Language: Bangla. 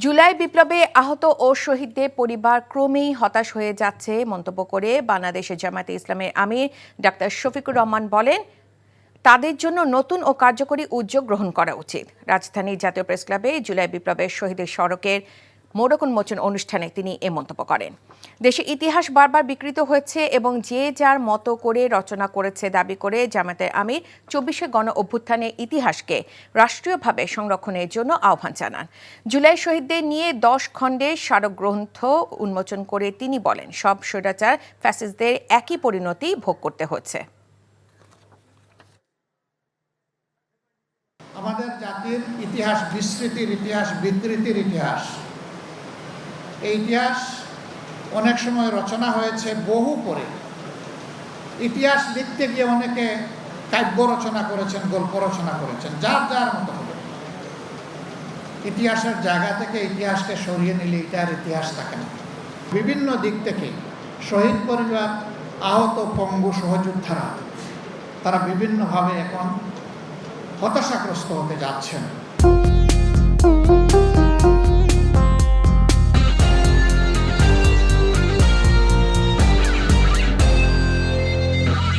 জুলাই বিপ্লবে আহত ও শহীদদের পরিবার ক্রমেই হতাশ হয়ে যাচ্ছে মন্তব্য করে বাংলাদেশের জামায়াতে ইসলামের আমির ডাক্তার শফিকুর রহমান বলেন, তাদের জন্য নতুন ও কার্যকরী উদ্যোগ গ্রহণ করা উচিত। রাজধানীর জাতীয় প্রেসক্লাবে জুলাই বিপ্লবের শহীদের স্মারকের মোড়ক উন্মোচন অনুষ্ঠানে তিনি এ মন্তব্য করেন। দেশে ইতিহাস বারবার বিকৃত হয়েছে এবং যে যার মতো করে রচনা করেছে দাবি করে জামায়াতের আমির ২৪শে গণ অভ্যুত্থানের ইতিহাসকে রাষ্ট্রীয়ভাবে সংরক্ষণের জন্য আহ্বান জানান। জুলাই শহীদদের নিয়ে ১০ খণ্ডের স্মারক গ্রন্থ উন্মোচন করে তিনি বলেন, সব স্বৈরাচার ফ্যাসিস্টদের একই পরিণতি ভোগ করতে হচ্ছে। আমাদের জাতির ইতিহাস বিস্মৃতির ইতিহাস, বিকৃতির ইতিহাস। এই ইতিহাস অনেক সময় রচনা হয়েছে বহু পরে। ইতিহাস লিখতে গিয়ে অনেকে কাব্য রচনা করেছেন, গল্প রচনা করেছেন, যার যার মতো হবে। ইতিহাসের জায়গা থেকে ইতিহাসকে সরিয়ে নিলে এটা আর ইতিহাস থাকে না। বিভিন্ন দিক থেকে শহীদ পরিবার, আহত পঙ্গু সহযোদ্ধারা তারা বিভিন্নভাবে এখন হতাশাগ্রস্ত হতে যাচ্ছেন।